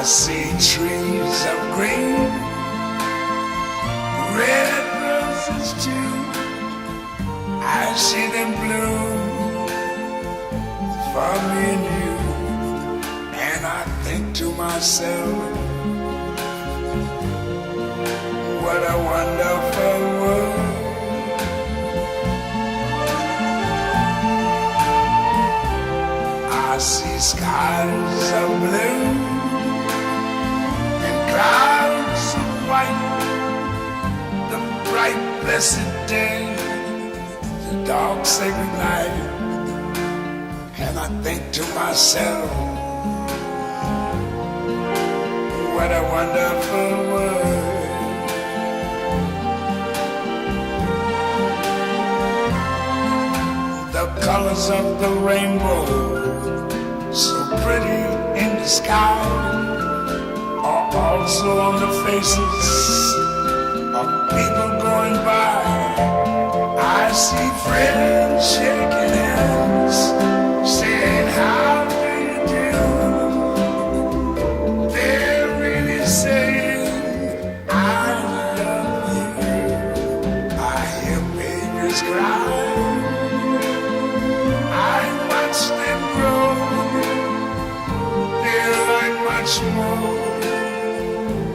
I see trees of green, red roses too. I see them bloom for me and you. And I think to myself, what a wonderful world. I see skies of blue and clouds of white, the bright blessed day, the dark sacred night. And I think to myself, what a wonderful world. The colors of the rainbow, so pretty in the sky, are also on the faces of people going by. I see friends shaking hands, saying how do you do. They're really saying I love you. I hear babies cry, I watch them grow. They learn much more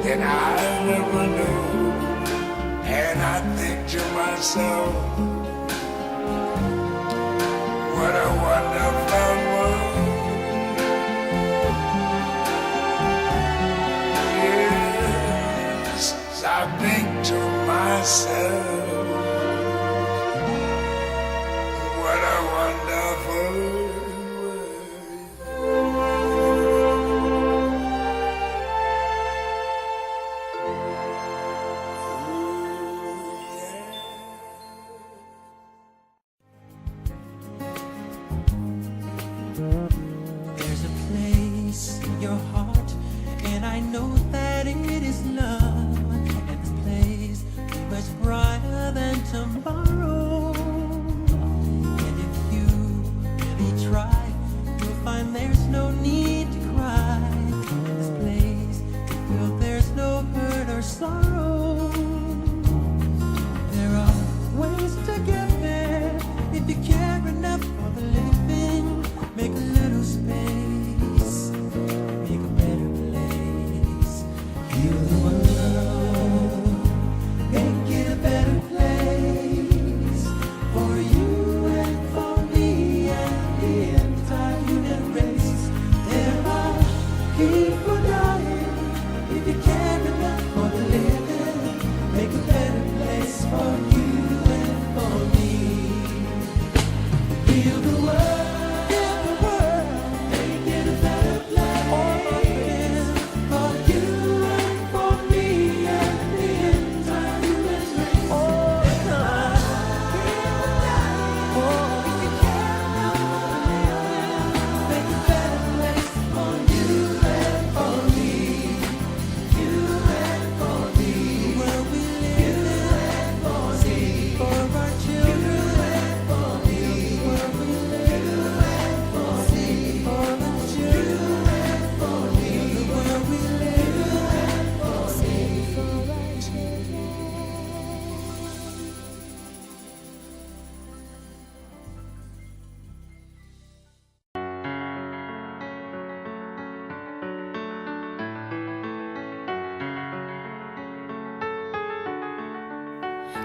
than I ever knew. And I think to myself, what a wonderful world. Yes, I think to myself, what a wonderful world. There's a place in your heart, and I know that it is love. And this place is much brighter than tomorrow. And if you really try, you'll find there's no need to cry. In this place, you feel there's no hurt or sorrow. There are ways to get there if you care enough for the living. Make a little space, make a better place. Heal the world, make it a better place for you and for me and the entire human race. There are people dying. If you care enough for the living, make a better place for you and for me. Heal the world.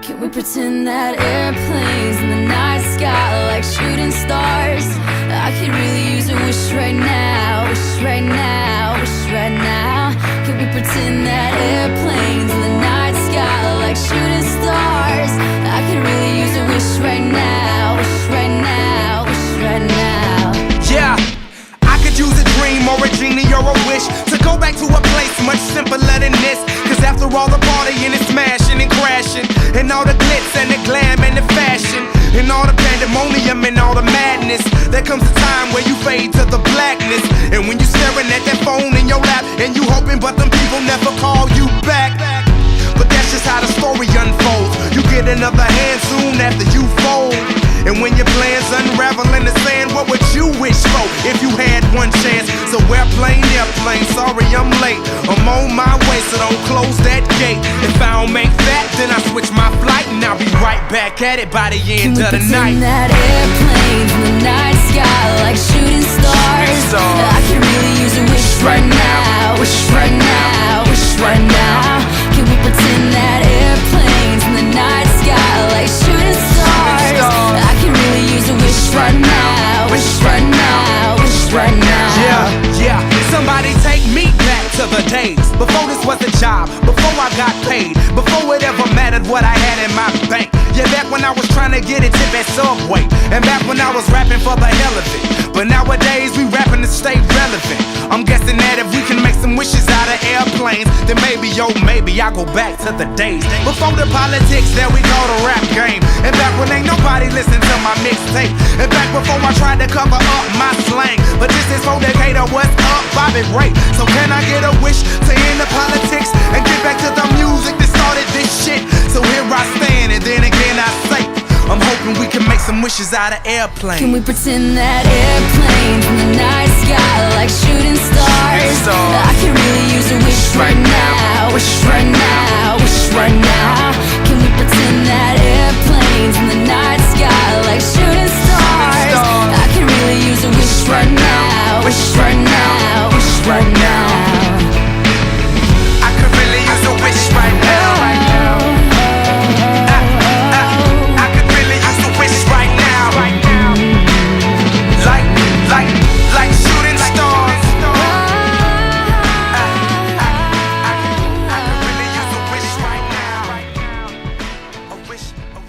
Can we pretend that airplanes in the night sky are like shooting stars? I could really use a wish right now, wish right now, wish right now. Can we pretend that airplanes in the night sky are like shooting stars? I could really use a wish right now, wish right now, wish right now. Yeah, I could use a dream or a genie or a wish to go back to a place much simpler than this. Cause after all the partying and smashing and crashing, and all the glitz and the glam and the fashion, and all the pandemonium and all the madness, there comes a time where you fade to the blackness. And when you're staring at that phone in your lap, and you hoping but them people never call you back. But that's just how the story unfolds. You get another hand soon after you fold. And when your plans unravel in the sand, what would you wish for if you had one chance? So airplane, sorry I'm late. I'm on my way, so don't close that gate. If I don't make that, then I switch my flight, and I'll be right back at it by the end of the night. That airplanes in the night sky like shooting stars. I can really use a wish right now. Wish right now. Wish right now. Can we pretend that airplanes in the night sky like shooting stars? I can really use a wish right now. Wish right now. Wish right now. Yeah. Somebody take me back to the days before this was a job, before I got paid, before it ever mattered what I had in my bank. Yeah, back when I was trying to get a tip at Subway, and back when I was rapping for the hell of it. But nowadays we rapping to stay relevant. I'm guessing that if we can make some wishes out of airplanes, then maybe, maybe I'll go back to the days before the politics that we call the rap game. And back when ain't nobody listened to my mixtape. And back before I tried to cover up my slang. But this is for Decatur, what's up, Bobby Ray? So can I get a wish to end the politics and get back to the music that started this shit? So here I stand, and then again I say, I'm hoping we can make some wishes out of airplanes. Can we pretend that airplanes in the night sky like shooting stars? I can really use a wish right now. Wish right now. Wish right now. Can we pretend that airplanes in the night sky like shooting stars? I can really use a wish right now. Wish right now. Wish right now. I could really use a wish right now. Like shooting stars. I could really use a wish right now. A wish right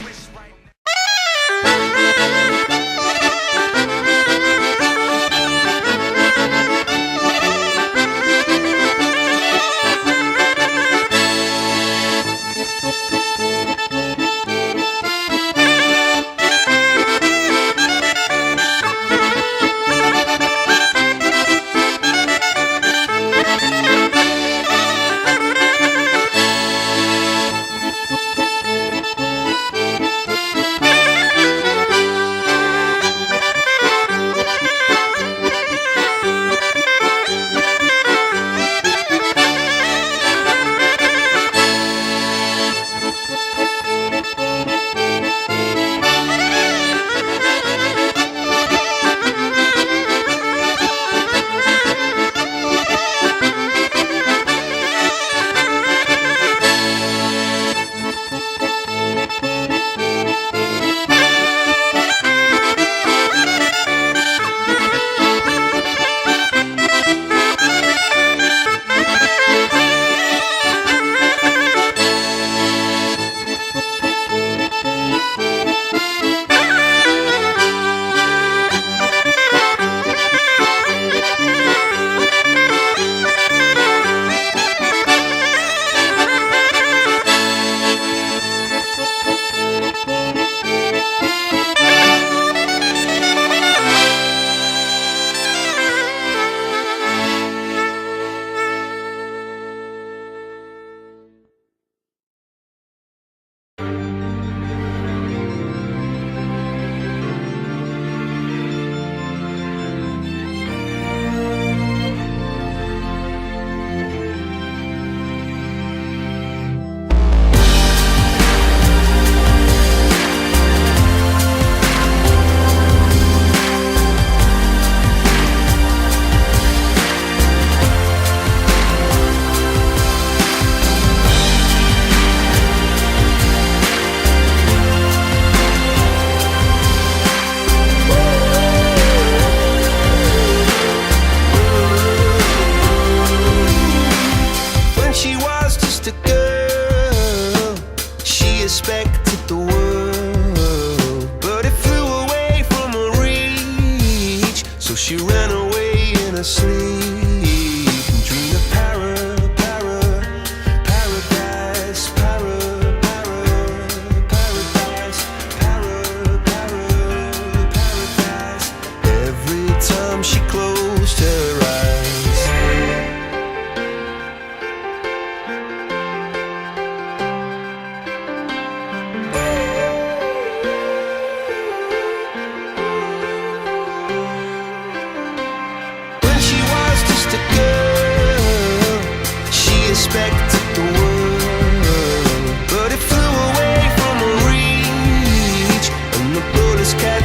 expected the world, but it flew away from reach, and the bullets cast